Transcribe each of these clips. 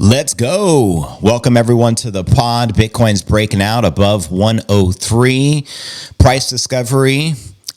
Let's go. Welcome everyone to the pod. Bitcoin's breaking out above 103. Price discovery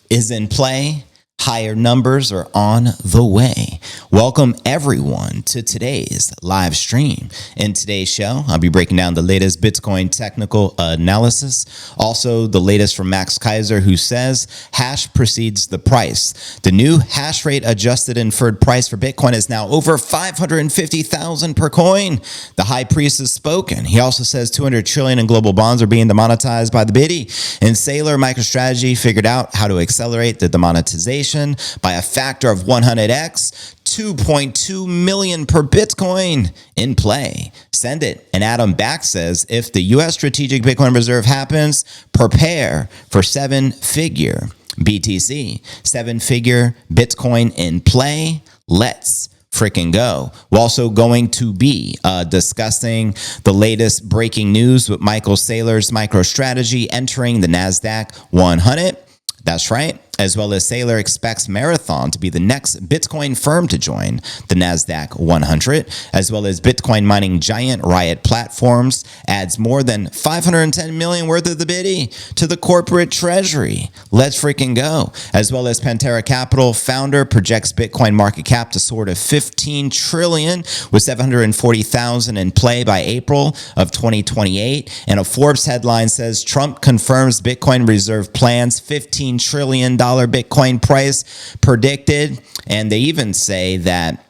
is in play. Higher numbers are on the way. Welcome everyone to today's live stream. In today's show, I'll be breaking down the latest Bitcoin technical analysis. Also, the latest from Max Kaiser, who says hash precedes the price. The new hash rate adjusted inferred price for Bitcoin is now over 550,000 per coin. The high priest has spoken. He also says 200 trillion in global bonds are being demonetized by the biddy. And Sailor MicroStrategy figured out how to accelerate the demonetization by a factor of 100x, 2.2 million per Bitcoin in play. Send it. And Adam Back says, if the U.S. Strategic Bitcoin Reserve happens, prepare for seven-figure BTC, seven-figure Bitcoin in play. Let's freaking go. We're also going to be discussing the latest breaking news with Michael Saylor's MicroStrategy entering the NASDAQ 100. That's right. As well as Saylor expects Marathon to be the next Bitcoin firm to join the NASDAQ 100, as well as Bitcoin mining giant Riot Platforms adds more than 510 million worth of the biddy to the corporate treasury. Let's freaking go. As well as Pantera Capital founder projects Bitcoin market cap to soar to 15 trillion with 740,000 in play by April of 2028. And a Forbes headline says Trump confirms Bitcoin reserve plans $15 trillion Bitcoin price predicted. And they even say that,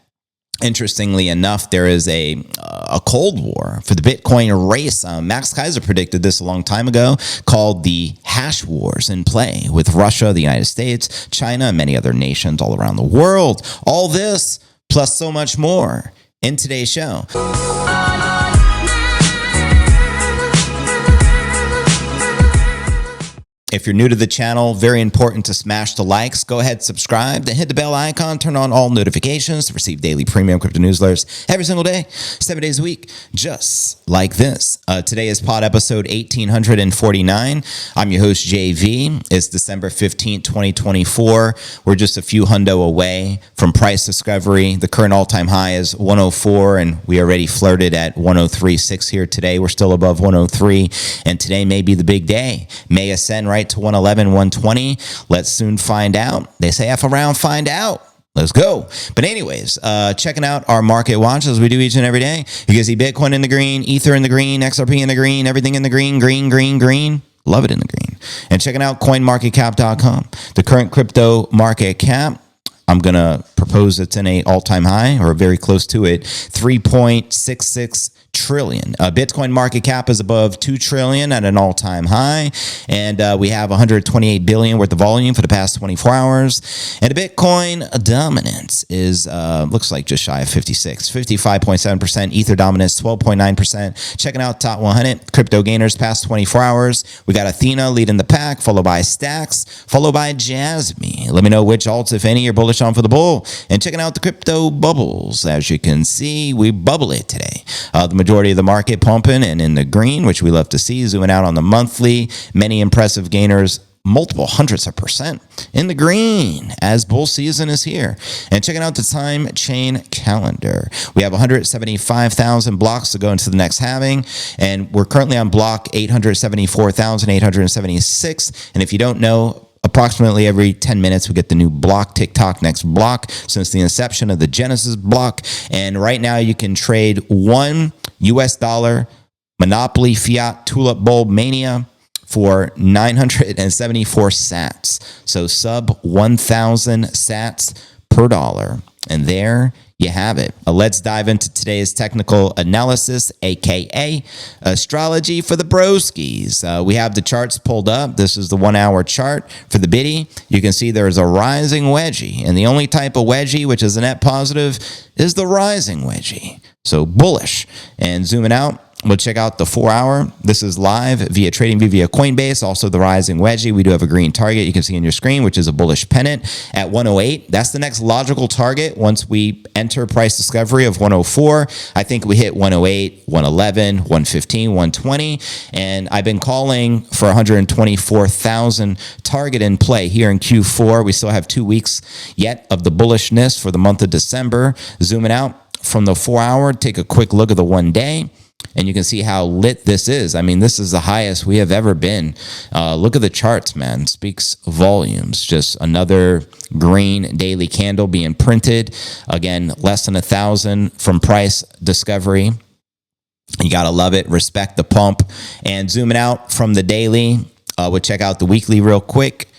interestingly enough, there is a Cold War for the Bitcoin race. Max Kaiser predicted this a long time ago, called the hash wars in play with Russia, the United States, China, and many other nations all around the world. All this plus so much more in today's show. If you're new to the channel, very important to smash the likes. Go ahead, subscribe, then hit the bell icon, turn on all notifications to receive daily premium crypto newsletters every single day, 7 days a week, just like this. Today is pod episode 1849. I'm your host, JV. It's December 15th, 2024. We're just a few hundo away from price discovery. The current all-time high is 104, and we already flirted at 103.6 here today. We're still above 103, and today may be the big day. May ascend right to 111, 120. Let's soon find out. They say F around, find out. Let's go. But anyways, checking out our market watch as we do each and every day. You can see Bitcoin in the green, Ether in the green, XRP in the green, everything in the green, green. Love it in the green. And checking out coinmarketcap.com. The current crypto market cap, I'm going to propose it's in a all-time high or very close to it, 3.66 trillion. Bitcoin market cap is above 2 trillion at an all-time high. And we have 128 billion worth of volume for the past 24 hours. And the Bitcoin dominance is, looks like just shy of 55.7%. Ether dominance, 12.9%. Checking out top 100 crypto gainers past 24 hours. We got Athena leading the pack, followed by Stacks, followed by Jasmine. Let me know which alts, if any, you're bullish on for the bull. And checking out the crypto bubbles. As you can see, we bubble it today. The majority of the market pumping and in the green, which we love to see. Zooming out on the monthly, many impressive gainers, multiple hundreds of percent in the green as bull season is here. And checking out the time chain calendar, we have 175,000 blocks to go into the next halving, and we're currently on block 874,876. And if you don't know, approximately every 10 minutes, we get the new block, TikTok next block, since the inception of the Genesis block. And right now you can trade $1 Monopoly Fiat Tulip Bulb Mania for 974 sats. So sub 1,000 sats per dollar. And there you have it. Let's dive into today's technical analysis, aka astrology for the broskies. We have the charts pulled up. This is the 1 hour chart for the biddy. You can see there's a rising wedgie, and the only type of wedgie which is a net positive is the rising wedgie. So bullish. And zooming out, we'll check out the 4 hour. This is live via TradingView via Coinbase. Also the rising wedgie. We do have a green target you can see on your screen, which is a bullish pennant at 108. That's the next logical target once we enter price discovery of 104. I think we hit 108, 111, 115, 120. And I've been calling for 124,000 target in play here in Q4. We still have 2 weeks yet of the bullishness for the month of December. Zooming out, from the 4 hour, take a quick look at the 1 day. And you can see how lit this is. I mean, this is the highest we have ever been. Look at the charts, man. Speaks volumes. Just another green daily candle being printed. Again, less than 1,000 from price discovery. You got to love it. Respect the pump. And zooming out from the daily, we'll check out the weekly real quick.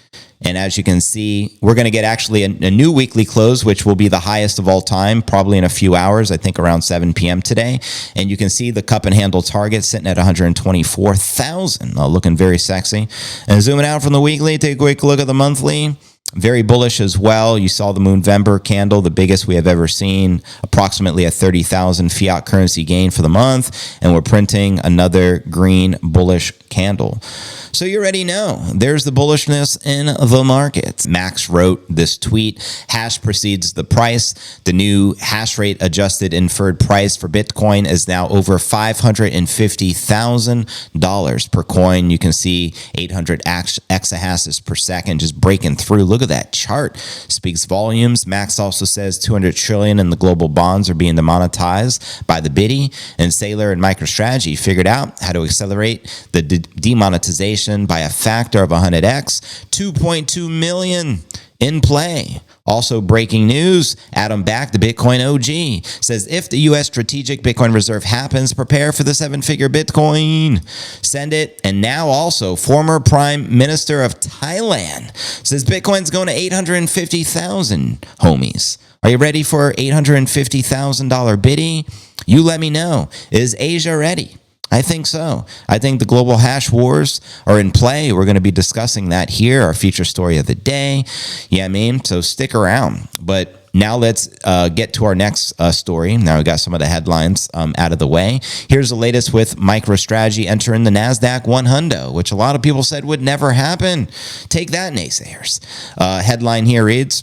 And as you can see, we're going to get actually a new weekly close, which will be the highest of all time, probably in a few hours, I think around 7 p.m. today. And you can see the cup and handle target sitting at 124,000, looking very sexy. And zooming out from the weekly, take a quick look at the monthly. Very bullish as well. You saw the Moonvember candle, the biggest we have ever seen, approximately a 30,000 fiat currency gain for the month. And we're printing another green bullish candle. So you already know there's the bullishness in the market. Max wrote this tweet: hash precedes the price. The new hash rate adjusted inferred price for Bitcoin is now over $550,000 per coin. You can see 800 exahashes per second just breaking through. Look at that chart. Speaks volumes. Max also says 200 trillion in the global bonds are being demonetized by the biddy. And Saylor and MicroStrategy figured out how to accelerate the demonetization by a factor of 100x, 2.2 million in play. Also breaking news, Adam Back, the Bitcoin OG, says if the U.S. strategic Bitcoin reserve happens, prepare for the 7-figure Bitcoin. Send it. And now also former Prime Minister of Thailand says Bitcoin's going to 850,000, homies. Are you ready for $850,000 biddy? You let me know. Is Asia ready? I think so. I think the global hash wars are in play. We're going to be discussing that here, our feature story of the day. Yeah, I mean, so stick around. But now let's get to our next story. Now we got some of the headlines out of the way. Here's the latest with MicroStrategy entering the NASDAQ 100, which a lot of people said would never happen. Take that, naysayers. Headline here reads,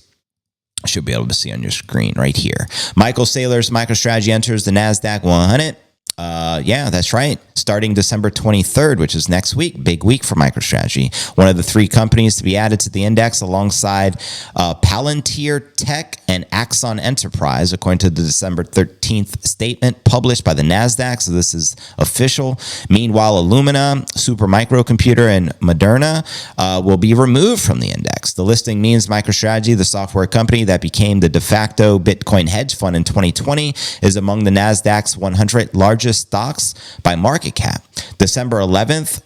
should be able to see on your screen right here. Michael Saylor's MicroStrategy enters the NASDAQ 100. Yeah, that's right. Starting December 23rd, which is next week. Big week for MicroStrategy. One of the 3 companies to be added to the index alongside Palantir Tech and Axon Enterprise, according to the December 13th statement published by the NASDAQ. So this is official. Meanwhile, Illumina, Supermicrocomputer, and Moderna will be removed from the index. The listing means MicroStrategy, the software company that became the de facto Bitcoin hedge fund in 2020, is among the NASDAQ's 100 largest stocks by market cap. December 11th,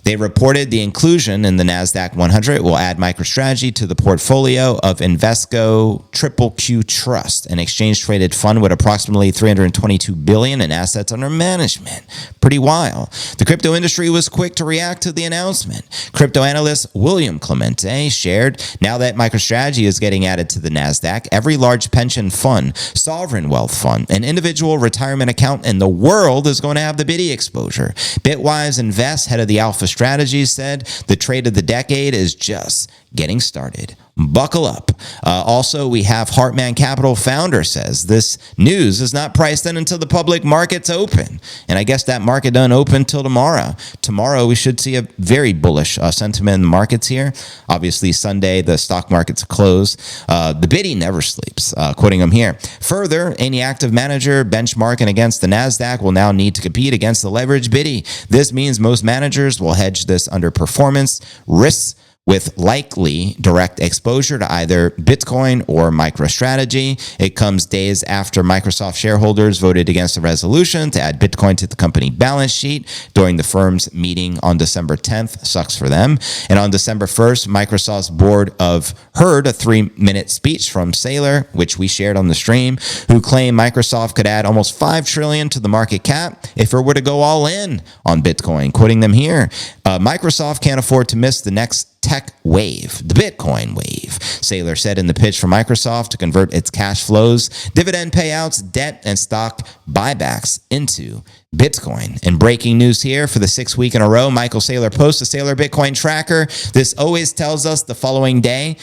they reported the inclusion in the NASDAQ 100 will add MicroStrategy to the portfolio of Invesco Triple Q Trust, an exchange-traded fund with approximately $322 billion in assets under management. Pretty wild. The crypto industry was quick to react to the announcement. Crypto analyst William Clemente shared, now that MicroStrategy is getting added to the NASDAQ, every large pension fund, sovereign wealth fund, and individual retirement account in the world is going to have the Biddy exposure. Bitwise Invest, head of the Alpha Strategies, said the trade of the decade is just getting started. Buckle up. Also, we have Heartman Capital founder says this news is not priced in until the public markets open. And I guess that market doesn't open till tomorrow. Tomorrow, we should see a very bullish sentiment in the markets here. Obviously, Sunday, the stock markets close. The Biddy never sleeps, quoting him here. Further, any active manager benchmarking against the NASDAQ will now need to compete against the leverage Biddy. This means most managers will hedge this underperformance risks with likely direct exposure to either Bitcoin or MicroStrategy. It comes days after Microsoft shareholders voted against a resolution to add Bitcoin to the company balance sheet during the firm's meeting on December 10th. Sucks for them. And on December 1st, Microsoft's board heard a 3-minute speech from Saylor, which we shared on the stream, who claimed Microsoft could add almost $5 trillion to the market cap if it were to go all in on Bitcoin. Quoting them here, Microsoft can't afford to miss the next tech wave, the Bitcoin wave, Saylor said in the pitch for Microsoft to convert its cash flows, dividend payouts, debt, and stock buybacks into Bitcoin. And breaking news here for the 6th week in a row, Michael Saylor posts a Saylor Bitcoin tracker. This always tells us the following day.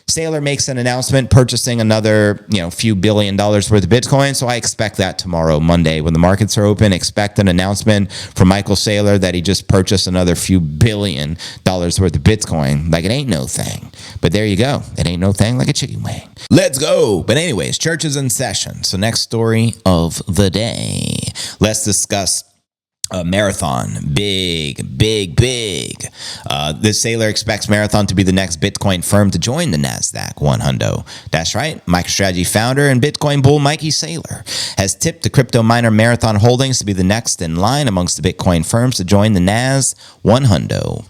Saylor makes an announcement purchasing another, few $1 billion worth of Bitcoin. So I expect that tomorrow, Monday, when the markets are open, expect an announcement from Michael Saylor that he just purchased another few $1 billion worth of Bitcoin. Like it ain't no thing. But there you go. It ain't no thing like a chicken wing. Let's go. But anyways, church is in session. So next story of the day. Let's discuss Marathon. Big. This Saylor expects Marathon to be the next Bitcoin firm to join the NASDAQ 100. That's right. MicroStrategy founder and Bitcoin bull Mikey Saylor has tipped the crypto miner Marathon Holdings to be the next in line amongst the Bitcoin firms to join the NAS 100.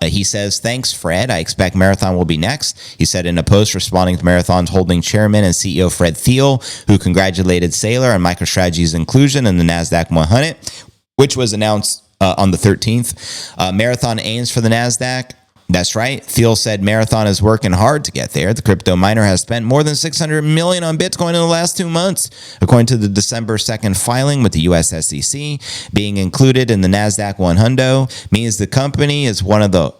He says, thanks, Fred. I expect Marathon will be next. He said in a post responding to Marathon's holding chairman and CEO Fred Thiel, who congratulated Saylor on MicroStrategy's inclusion in the NASDAQ 100, which was announced on the 13th. Marathon aims for the NASDAQ. That's right. Thiel said Marathon is working hard to get there. The crypto miner has spent more than $600 million on Bitcoin in the last 2 months, according to the December 2nd filing with the U.S. SEC. Being included in the NASDAQ 100 means the company is one of the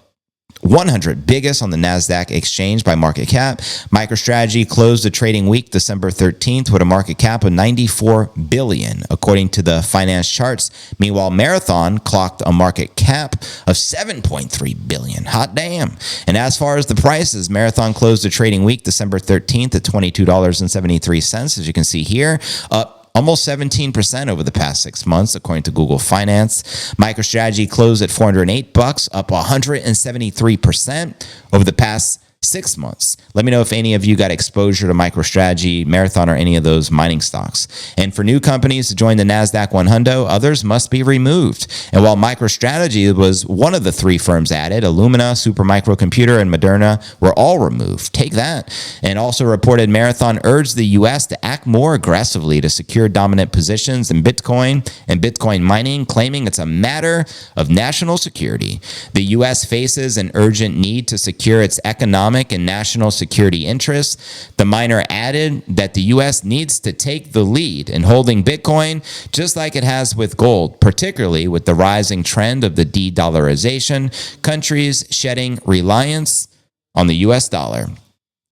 100 biggest on the NASDAQ exchange by market cap. MicroStrategy closed the trading week December 13th with a market cap of $94 billion, according to the finance charts. Meanwhile, Marathon clocked a market cap of $7.3 billion. Hot damn. And as far as the prices, Marathon closed the trading week December 13th at $22.73, as you can see here, up almost 17% over the past 6 months, according to Google Finance. MicroStrategy closed at $408, up 173% over the past 6 months. Let me know if any of you got exposure to MicroStrategy, Marathon, or any of those mining stocks. And for new companies to join the NASDAQ 100, others must be removed. And while MicroStrategy was one of the 3 firms added, Illumina, Supermicro Computer, and Moderna were all removed. Take that. And also reported Marathon urged the U.S. to act more aggressively to secure dominant positions in Bitcoin and Bitcoin mining, claiming it's a matter of national security. The U.S. faces an urgent need to secure its economic and national security interests. The miner added that the U.S. needs to take the lead in holding Bitcoin, just like it has with gold, particularly with the rising trend of the de-dollarization, countries shedding reliance on the U.S. dollar.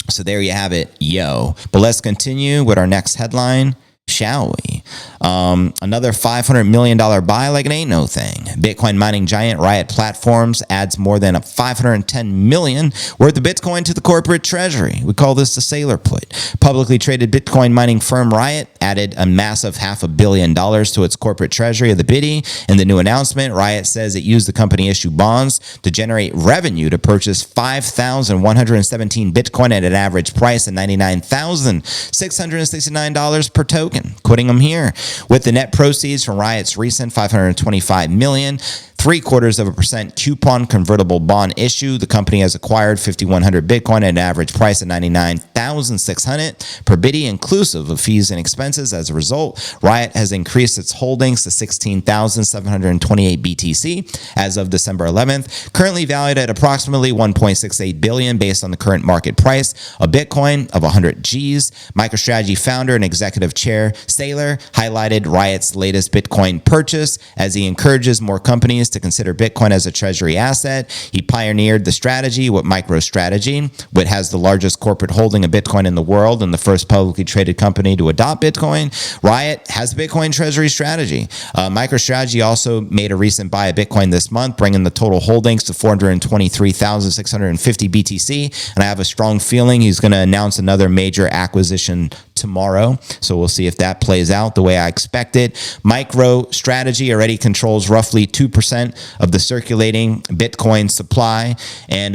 So there you have it, yo. But let's continue with our next headline, shall we? Another $500 million buy like it ain't no thing. Bitcoin mining giant Riot Platforms adds more than $510 million worth of Bitcoin to the corporate treasury. We call this the Saylor put. Publicly traded Bitcoin mining firm Riot added a massive $500 million to its corporate treasury of the biddy. In the new announcement, Riot says it used the company issue bonds to generate revenue to purchase 5,117 Bitcoin at an average price of $99,669 per token. Quoting them here. With the net proceeds from Riot's recent $525 million, 0.75% coupon convertible bond issue, the company has acquired 5,100 Bitcoin at an average price of $99,600 per biddy, inclusive of fees and expenses. As a result, Riot has increased its holdings to 16,728 BTC as of December 11th, currently valued at approximately $1.68 billion based on the current market price of Bitcoin of 100 Gs. MicroStrategy founder and executive chair Saylor highlighted Riot's latest Bitcoin purchase as he encourages more companies to consider Bitcoin as a treasury asset. He pioneered the strategy with MicroStrategy, which has the largest corporate holding of Bitcoin in the world and the first publicly traded company to adopt Bitcoin. Riot has a Bitcoin treasury strategy. MicroStrategy also made a recent buy of Bitcoin this month, bringing the total holdings to 423,650 BTC. And I have a strong feeling he's going to announce another major acquisition tomorrow. So we'll see if that plays out the way I expect it. MicroStrategy already controls roughly 2% of the circulating Bitcoin supply. And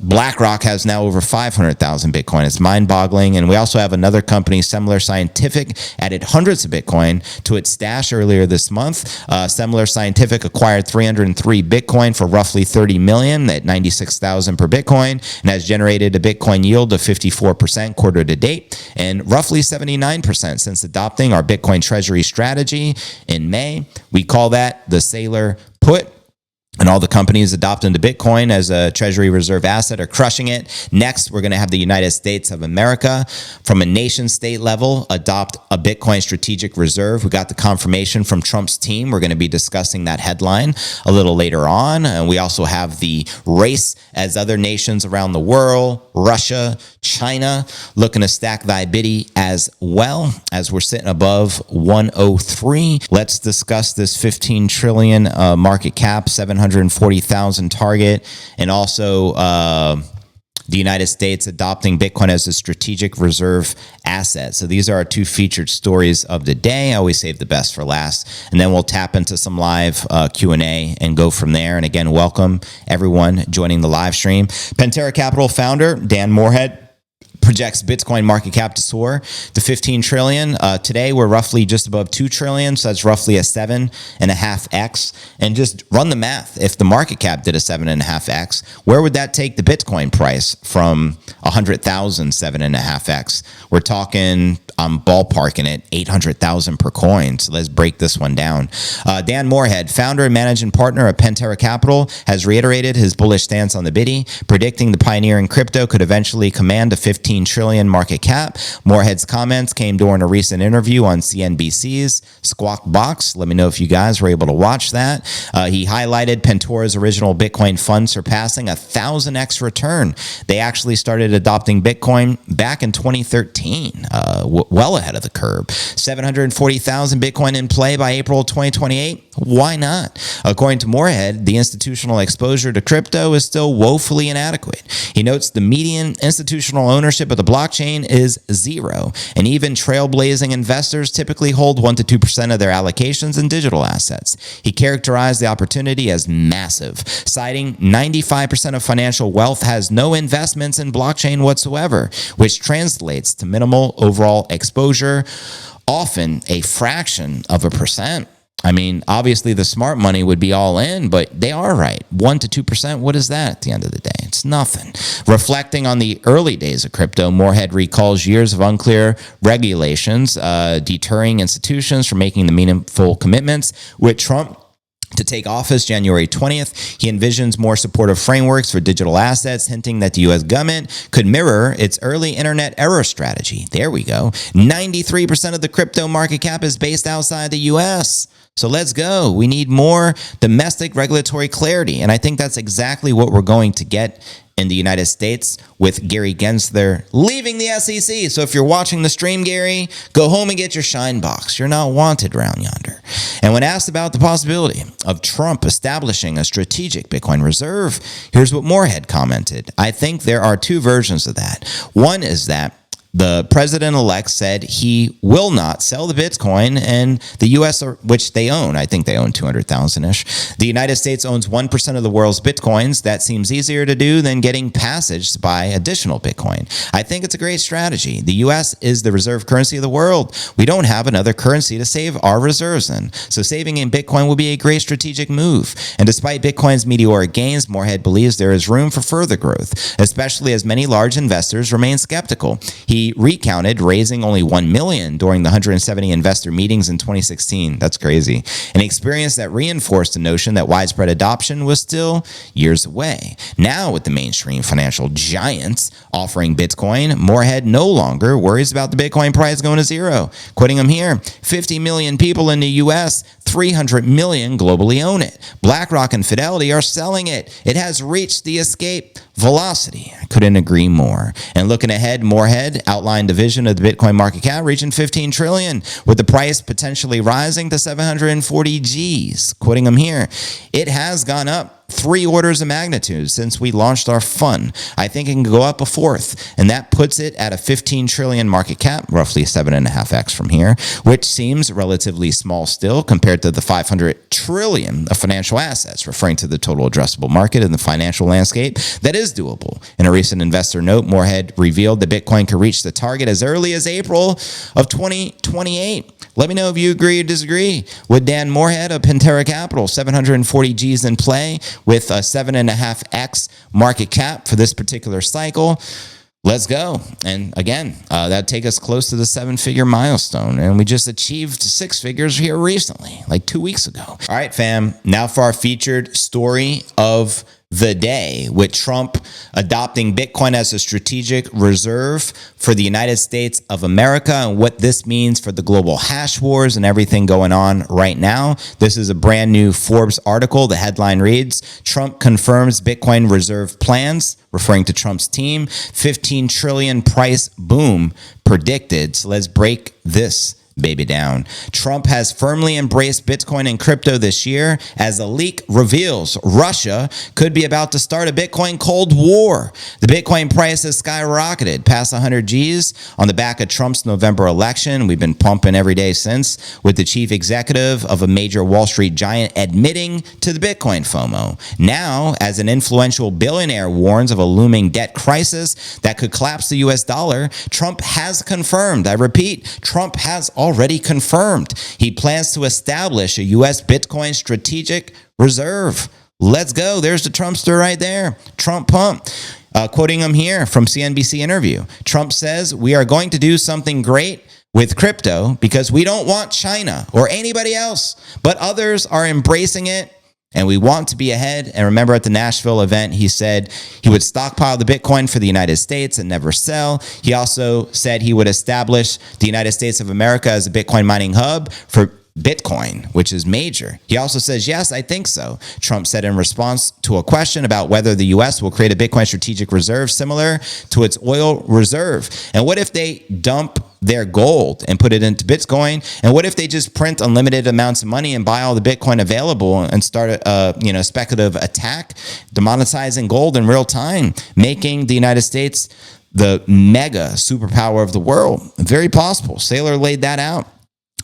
BlackRock has now over 500,000 Bitcoin. It's mind-boggling. And we also have another company, Semler Scientific, added hundreds of Bitcoin to its stash earlier this month. Semler Scientific acquired 303 Bitcoin for roughly $30 million at 96,000 per Bitcoin and has generated a Bitcoin yield of 54% quarter to date and roughly 79% since adopting our Bitcoin treasury strategy in May. We call that the Saylor put. And all the companies adopting the Bitcoin as a treasury reserve asset are crushing it. Next, we're going to have the United States of America from a nation state level adopt a Bitcoin strategic reserve. We got the confirmation from Trump's team. We're going to be discussing that headline a little later on. And we also have the race as other nations around the world, Russia, China, looking to stack thy biddy as well, as we're sitting above 103. Let's discuss this 15 trillion market cap, 740,000 target, and also the United States adopting Bitcoin as a strategic reserve asset. So these are our two featured stories of the day. I always save the best for last, and then we'll tap into some live Q&A and go from there. And again, welcome everyone joining the live stream. Pantera Capital founder Dan Morehead projects Bitcoin market cap to soar to 15 trillion. Today, we're roughly just above 2 trillion. So that's roughly a 7.5x. And just run the math. If the market cap did a 7.5x, where would that take the Bitcoin price from 100,000 7.5x? We're talking, I'm ballparking it, 800,000 per coin. So let's break this one down. Dan Morehead, founder and managing partner of Pantera Capital, has reiterated his bullish stance on the biddy, predicting the pioneering crypto could eventually command a 15 trillion market cap. Morehead's comments came during a recent interview on CNBC's Squawk Box. Let me know if you guys were able to watch that. He highlighted Pantera's original Bitcoin fund surpassing 1,000x return. They actually started adopting Bitcoin back in 2013, well ahead of the curve. 740,000 Bitcoin in play by April 2028. Why not? According to Morehead, the institutional exposure to crypto is still woefully inadequate. He notes the median institutional ownership of the blockchain is 0, and even trailblazing investors typically hold 1 to 2% of their allocations in digital assets. He characterized the opportunity as massive, citing 95% of financial wealth has no investments in blockchain whatsoever, which translates to minimal overall exposure, often a fraction of a percent. I mean, obviously the smart money would be all in, but they are right. 1 to 2%, what is that at the end of the day? It's nothing. Reflecting on the early days of crypto, Morehead recalls years of unclear regulations, deterring institutions from making the meaningful commitments. With Trump to take office January 20th, he envisions more supportive frameworks for digital assets, hinting that the U.S. government could mirror its early internet era strategy. There we go. 93% of the crypto market cap is based outside the U.S., so let's go. We need more domestic regulatory clarity. And I think that's exactly what we're going to get in the United States with Gary Gensler leaving the SEC. So if you're watching the stream, Gary, go home and get your shine box. You're not wanted round yonder. And when asked about the possibility of Trump establishing a strategic Bitcoin reserve, here's what Morehead commented. I think there are two versions of that. One is that the president-elect said he will not sell the Bitcoin, and the U.S., which they own, I think they own 200,000-ish. The United States owns 1% of the world's Bitcoins. That seems easier to do than getting passage to buy additional Bitcoin. I think it's a great strategy. The U.S. is the reserve currency of the world. We don't have another currency to save our reserves in. So saving in Bitcoin will be a great strategic move. And despite Bitcoin's meteoric gains, Morehead believes there is room for further growth, especially as many large investors remain skeptical. He recounted raising only $1 million during the 170 investor meetings in 2016. That's crazy. An experience that reinforced the notion that widespread adoption was still years away. Now, with the mainstream financial giants offering Bitcoin, Morehead no longer worries about the Bitcoin price going to zero. Quoting him here, 50 million people in the U.S., 300 million globally own it. BlackRock and Fidelity are selling it. It has reached the escape velocity. I couldn't agree more. And looking ahead, Morehead outlined a vision of the Bitcoin market cap reaching 15 trillion, with the price potentially rising to 740 Gs. Quoting him here, it has gone up 3 orders of magnitude since we launched our fund. I think it can go up a fourth, and that puts it at a 15 trillion market cap, roughly 7.5x from here, which seems relatively small still compared to the 500 trillion of financial assets, referring to the total addressable market in the financial landscape. That is doable. In a recent investor note, Morehead revealed that Bitcoin could reach the target as early as April of 2028. Let me know if you agree or disagree with Dan Morehead of Pantera Capital. 740 Gs in play with a 7.5x market cap for this particular cycle. Let's go. And again, that'd take us close to the 7-figure milestone. And we just achieved 6 figures here recently, like 2 weeks ago. All right, fam. Now for our featured story of the day, with Trump adopting Bitcoin as a strategic reserve for the United States of America and what this means for the global hash wars and everything going on right now. This is a brand new Forbes article. The headline reads, Trump confirms Bitcoin reserve plans, referring to Trump's team. 15 trillion price boom predicted. So let's break this baby down. Trump has firmly embraced Bitcoin and crypto this year as a leak reveals Russia could be about to start a Bitcoin Cold War. The Bitcoin price has skyrocketed past 100 G's on the back of Trump's November election. We've been pumping every day since, with the chief executive of a major Wall Street giant admitting to the Bitcoin FOMO. Now, as an influential billionaire warns of a looming debt crisis that could collapse the US dollar, Trump has confirmed, I repeat, Trump has already confirmed he plans to establish a U.S. Bitcoin strategic reserve. Let's go. There's the Trumpster right there. Trump pump. Quoting him here from CNBC interview. Trump says, we are going to do something great with crypto because we don't want China or anybody else, but others are embracing it. And we want to be ahead. And remember, at the Nashville event, he said he would stockpile the Bitcoin for the United States and never sell. He also said he would establish the United States of America as a Bitcoin mining hub for Bitcoin, which is major. He also says, yes, I think so. Trump said in response to a question about whether the U.S. will create a Bitcoin strategic reserve similar to its oil reserve. And what if they dump their gold and put it into Bitcoin? And what if they just print unlimited amounts of money and buy all the Bitcoin available and start a speculative attack, demonetizing gold in real time, making the United States the mega superpower of the world? Very possible. Saylor laid that out.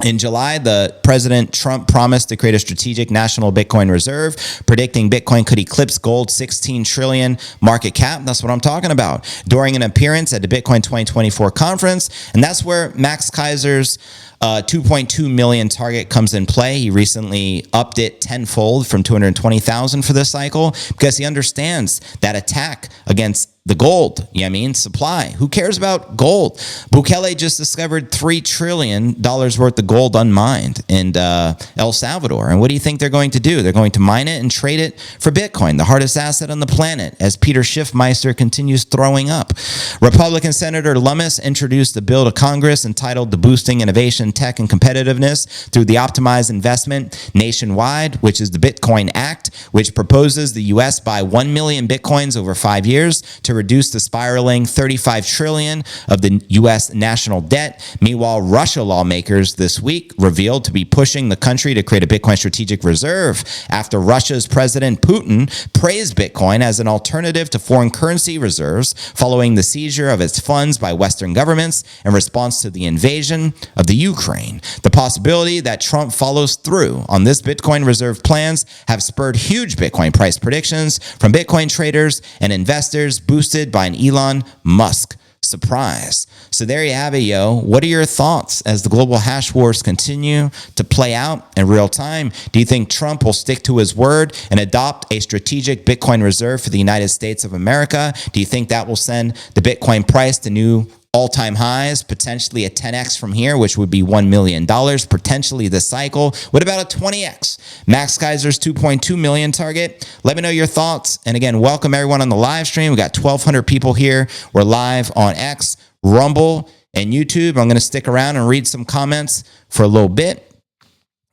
In July, the President Trump promised to create a strategic national Bitcoin reserve, predicting Bitcoin could eclipse gold's 16 trillion market cap. That's what I'm talking about. During an appearance at the Bitcoin 2024 conference, and that's where Max Kaiser's 2.2 million target comes in play. He recently upped it tenfold from 220,000 for this cycle because he understands that attack against the gold, supply. Who cares about gold? Bukele just discovered $3 trillion worth of gold unmined in El Salvador. And what do you think they're going to do? They're going to mine it and trade it for Bitcoin, the hardest asset on the planet, as Peter Schiffmeister continues throwing up. Republican Senator Lummis introduced a bill to Congress entitled the Boosting Innovation, Tech, and Competitiveness through the Optimized Investment Nationwide, which is the Bitcoin Act, which proposes the U.S. buy 1 million Bitcoins over 5 years to reduce the spiraling $35 trillion of the U.S. national debt. Meanwhile, Russia lawmakers this week revealed to be pushing the country to create a Bitcoin strategic reserve after Russia's President Putin praised Bitcoin as an alternative to foreign currency reserves following the seizure of its funds by Western governments in response to the invasion of the Ukraine. The possibility that Trump follows through on this Bitcoin reserve plans have spurred huge Bitcoin price predictions from Bitcoin traders and investors, boosted by an Elon Musk surprise. So there you have it, yo. What are your thoughts as the global hash wars continue to play out in real time? Do you think Trump will stick to his word and adopt a strategic Bitcoin reserve for the United States of America? Do you think that will send the Bitcoin price to new all-time highs, potentially a 10x from here, which would be $1 million, potentially this cycle? What about a 20x? Max Kaiser's 2.2 million target. Let me know your thoughts. And again, welcome everyone on the live stream. We got 1,200 people here. We're live on X, Rumble, and YouTube. I'm going to stick around and read some comments for a little bit,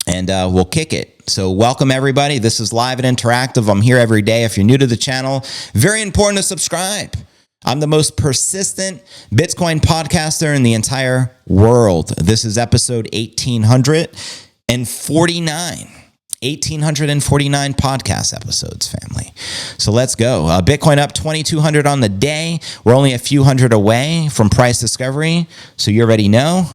and we'll kick it. So welcome everybody. This is live and interactive. I'm here every day. If you're new to the channel, very important to subscribe. I'm the most persistent Bitcoin podcaster in the entire world. This is episode 1849. 1,849 podcast episodes, family. So let's go. Bitcoin up 2,200 on the day. We're only a few hundred away from price discovery, so you already know.